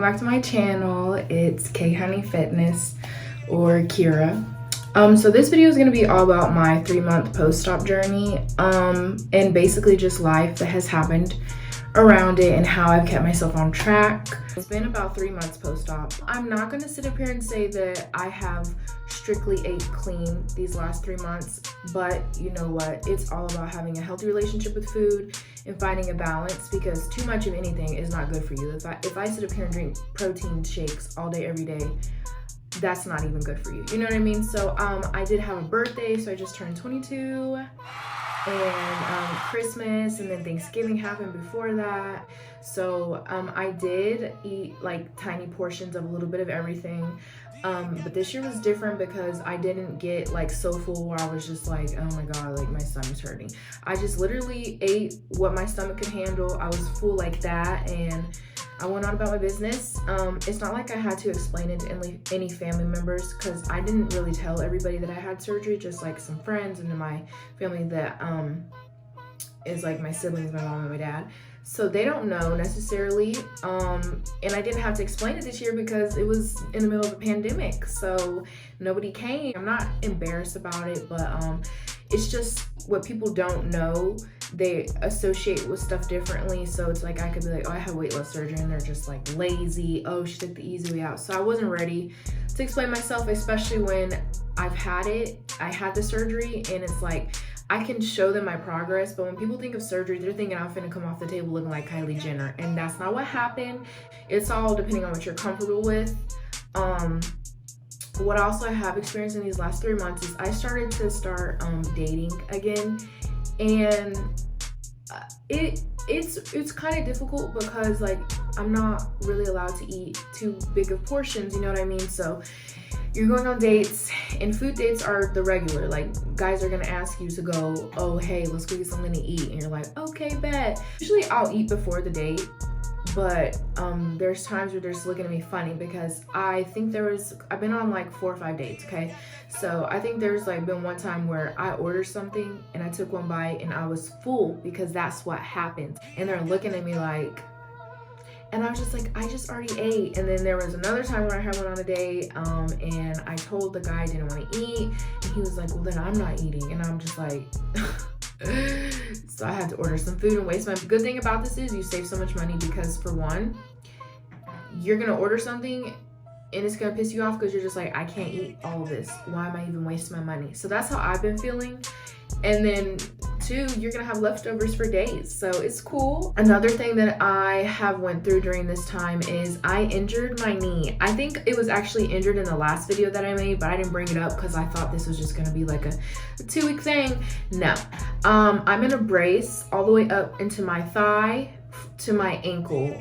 back to my channel. It's K Honey Fitness, or Kira. So this video is going to be all about my 3-month post-op journey, and basically just life that has happened around it and how I've kept myself on track. It's been about 3 months post-op. I'm not going to sit up here and say that I have strictly ate clean these last 3 months, but you know what? It's all about having a healthy relationship with food and finding a balance, because too much of anything is not good for you. If I sit up here and drink protein shakes all day, every day, that's not even good for you. You know what I mean? So I did have a birthday, so I just turned 22. And Christmas and then Thanksgiving happened before that. So I did eat like tiny portions of a little bit of everything. But this year was different because I didn't get like so full where I was just like, oh my God, like my stomach's hurting. I just literally ate what my stomach could handle. I was full like that, and I went on about my business. It's not like I had to explain it to any family members, because I didn't really tell everybody that I had surgery, just like some friends and my family that is like my siblings, my mom and my dad. So they don't know necessarily. And I didn't have to explain it this year because it was in the middle of a pandemic. So nobody came. I'm not embarrassed about it, but it's just what people don't know. They associate with stuff differently. So it's like I could be like, oh, I had weight loss surgery, and they're just like lazy. Oh, she took the easy way out. So I wasn't ready to explain myself, especially when I've had it. I had the surgery, and it's like I can show them my progress, but when people think of surgery, they're thinking I'm finna come off the table looking like Kylie Jenner, and that's not what happened. It's all depending on what you're comfortable with. What also I have experienced in these last 3 months is I started to dating again, and it's kind of difficult because like I'm not really allowed to eat too big of portions, you know what I mean? So you're going on dates, and food dates are the regular. Like guys are gonna ask you to go, oh hey, let's go get something to eat, and you're like, okay, bet. Usually I'll eat before the date, but there's times where they're just looking at me funny because I've been on like 4 or 5 dates, okay? So I think there's like been one time where I ordered something and I took one bite and I was full, because that's what happens. And they're looking at me like, and I was just like, I just already ate. And then there was another time where I went on a date, and I told the guy I didn't want to eat, and he was like, well then I'm not eating. And I'm just like, so I had to order some food and waste my. Good thing about this is you save so much money, because for one, you're gonna order something and it's gonna piss you off because you're just like, I can't eat all of this. Why am I even wasting my money? So that's how I've been feeling. And then 2, you're gonna have leftovers for days, so it's cool. Another thing that I have went through during this time is I injured my knee. I think it was actually injured in the last video that I made, but I didn't bring it up because I thought this was just gonna be like a 2-week thing. No, I'm in a brace all the way up into my thigh to my ankle.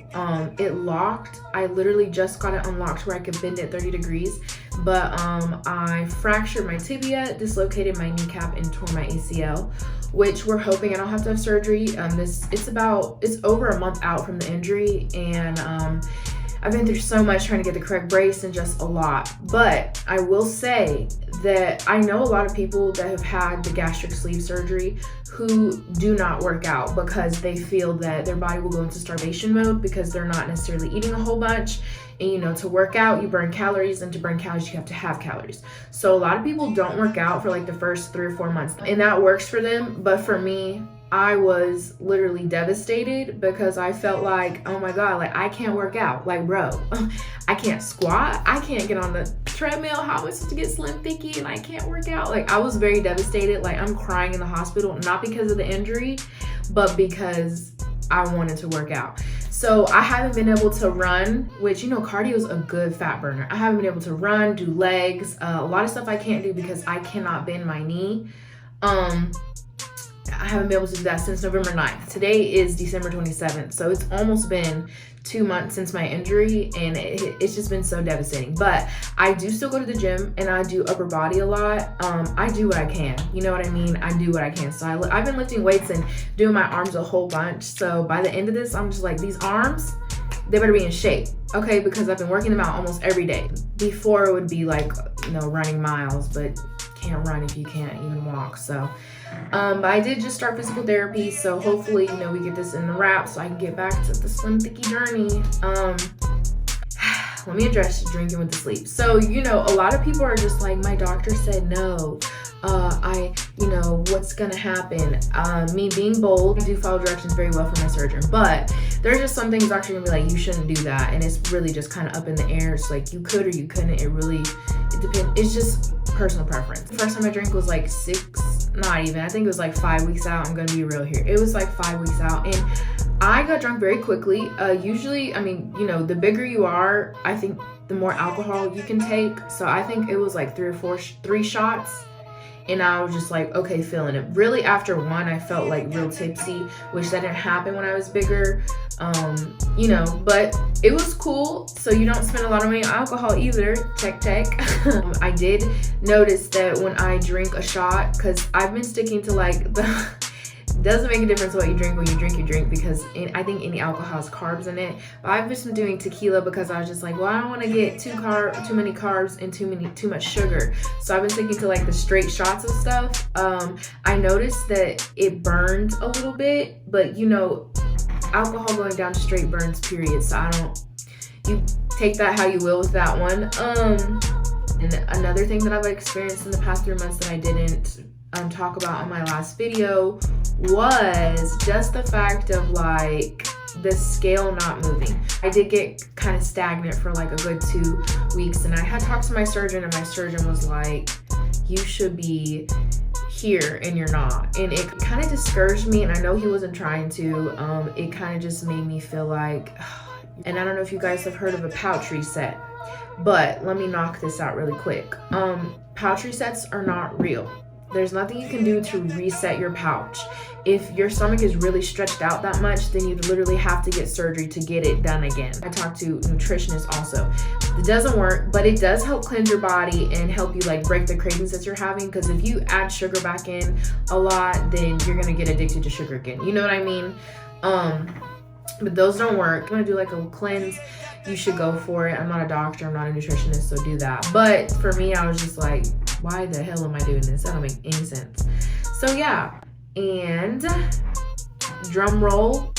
It locked. I literally just got it unlocked where I could bend it 30 degrees, but I fractured my tibia, dislocated my kneecap, and tore my ACL, which we're hoping I don't have to have surgery. It's over a month out from the injury, and I've been through so much trying to get the correct brace and just a lot. But I will say that I know a lot of people that have had the gastric sleeve surgery who do not work out because they feel that their body will go into starvation mode because they're not necessarily eating a whole bunch. And you know, to work out, you burn calories, and to burn calories, you have to have calories. So a lot of people don't work out for like the first 3 or 4 months, and that works for them. But for me, I was literally devastated because I felt like, oh my God, like I can't work out. Like, bro, I can't squat. I can't get on the treadmill. How am I supposed to get slim thicky and I can't work out? Like, I was very devastated. Like, I'm crying in the hospital, not because of the injury, but because I wanted to work out. So I haven't been able to run, which, you know, cardio is a good fat burner. I haven't been able to run, do legs, a lot of stuff I can't do because I cannot bend my knee. I haven't been able to do that since November 9th. Today is December 27th. So it's almost been 2 months since my injury, and it's just been so devastating. But I do still go to the gym, and I do upper body a lot. I do what I can. You know what I mean? I do what I can. So I've been lifting weights and doing my arms a whole bunch. So by the end of this, I'm just like, these arms, they better be in shape, okay? Because I've been working them out almost every day. Before it would be like, you know, running miles, but can't run if you can't even walk. So but I did just start physical therapy, so hopefully, you know, we get this in the wrap so I can get back to the slim thicky journey. let me address drinking with the sleep. So, you know, a lot of people are just like, my doctor said no. You know, what's gonna happen? Me being bold, I do follow directions very well from my surgeon, but there's just some things doctor gonna be like, you shouldn't do that, and it's really just kind of up in the air. It's like you could or you couldn't. It depends. It's just personal preference. The first time I drank was like I think it was like 5 weeks out. I'm gonna be real here. It was like 5 weeks out, and I got drunk very quickly. Usually, I mean, you know, the bigger you are, I think the more alcohol you can take. So I think it was like 3 shots. And I was just like, okay, feeling it. Really, after one, I felt like real tipsy, which that didn't happen when I was bigger. You know, but it was cool. So you don't spend a lot of money on alcohol either. Check. I did notice that when I drink a shot, because I've been sticking to like doesn't make a difference what you drink when you drink, because I think any alcohol has carbs in it. But I've just been doing tequila because I was just like, well, I don't want to get too many carbs and too much sugar. So I've been sticking to like the straight shots of stuff. I noticed that it burns a little bit, but you know, alcohol going down straight burns, period. So you take that how you will with that one. And another thing that I've experienced in the past 3 months that I didn't talk about on my last video was just the fact of like the scale not moving. I did get kind of stagnant for like a good 2 weeks, and I had talked to my surgeon, and my surgeon was like, you should be here and you're not. And it kind of discouraged me, and I know he wasn't trying to. It kind of just made me feel like, and I don't know if you guys have heard of a pouch reset, but let me knock this out really quick. Pouch resets are not real. There's nothing you can do to reset your pouch. If your stomach is really stretched out that much, then you'd literally have to get surgery to get it done again. I talked to nutritionists also. It doesn't work, but it does help cleanse your body and help you like break the cravings that you're having, because if you add sugar back in a lot, then you're gonna get addicted to sugar again. You know what I mean? But those don't work. If you wanna do like a cleanse, you should go for it. I'm not a doctor, I'm not a nutritionist, so do that. But for me, I was just like, why the hell am I doing this? That don't make any sense. So yeah, and drum roll.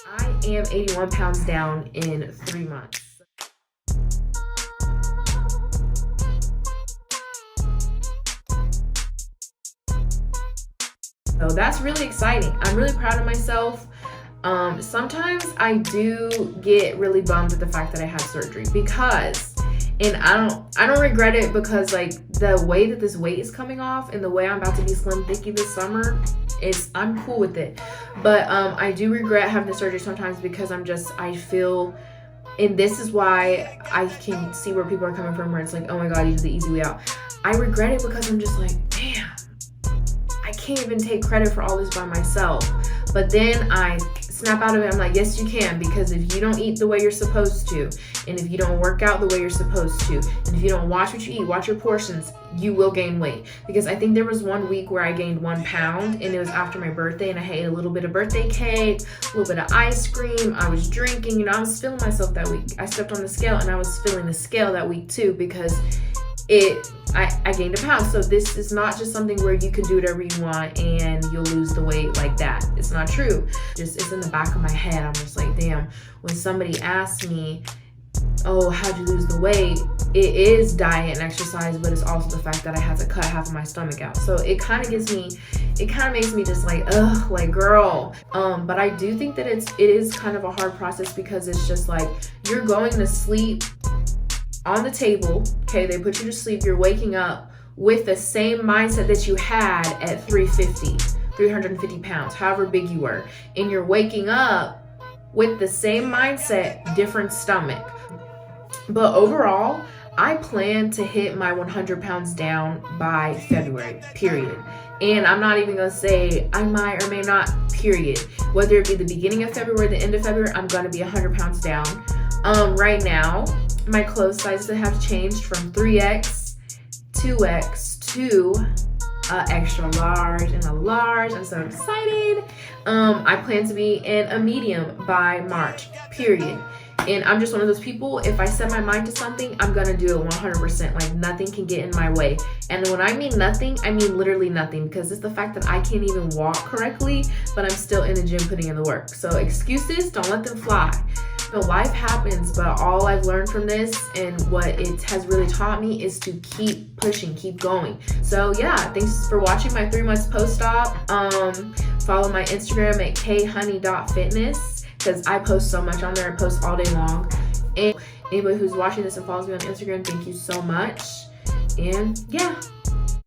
I am 81 pounds down in 3 months. So that's really exciting. I'm really proud of myself. Sometimes I do get really bummed at the fact that I had surgery, because, and I don't regret it, because like the way that this weight is coming off and the way I'm about to be slim thicky this summer, I'm cool with it. But I do regret having the surgery sometimes, because I feel, and this is why I can see where people are coming from, where it's like, oh my God, you did the easy way out. I regret it because I'm just like, damn, I can't even take credit for all this by myself. But then I snap out of it. I'm like, yes, you can, because if you don't eat the way you're supposed to, and if you don't work out the way you're supposed to, and if you don't watch what you eat, watch your portions, you will gain weight. Because I think there was 1 week where I gained 1 pound, and it was after my birthday, and I ate a little bit of birthday cake, a little bit of ice cream, I was drinking, you know, I was feeling myself that week. I stepped on the scale, and I was feeling the scale that week too, because I gained a pound. So this is not just something where you can do whatever you want and you'll lose the weight like that. It's not true. It's in the back of my head. I'm just like, damn, when somebody asks me, oh, how'd you lose the weight? It is diet and exercise, but it's also the fact that I had to cut half of my stomach out. So it kind of makes me just like, ugh, like girl. But I do think that it is kind of a hard process, because it's just like, you're going to sleep on the table, okay, they put you to sleep, you're waking up with the same mindset that you had at 350 pounds, however big you were, and you're waking up with the same mindset, different stomach. But overall, I plan to hit my 100 pounds down by February, period. And I'm not even gonna say I might or may not, period. Whether it be the beginning of February or the end of February, I'm gonna be 100 pounds down. Right now, my clothes sizes have changed from 3X, 2X to extra large and a large. I'm so excited. I plan to be in a medium by March, period. And I'm just one of those people, if I set my mind to something, I'm gonna do it 100%. Like nothing can get in my way. And when I mean nothing, I mean literally nothing, because it's the fact that I can't even walk correctly, but I'm still in the gym putting in the work. So excuses, don't let them fly. Life happens, but all I've learned from this and what it has really taught me is to keep pushing, keep going. So yeah, thanks for watching my 3 months post-op. Follow my Instagram at khoney.fitness, because I post so much on there. I post all day long. And anybody who's watching this and follows me on Instagram, thank you so much. And yeah.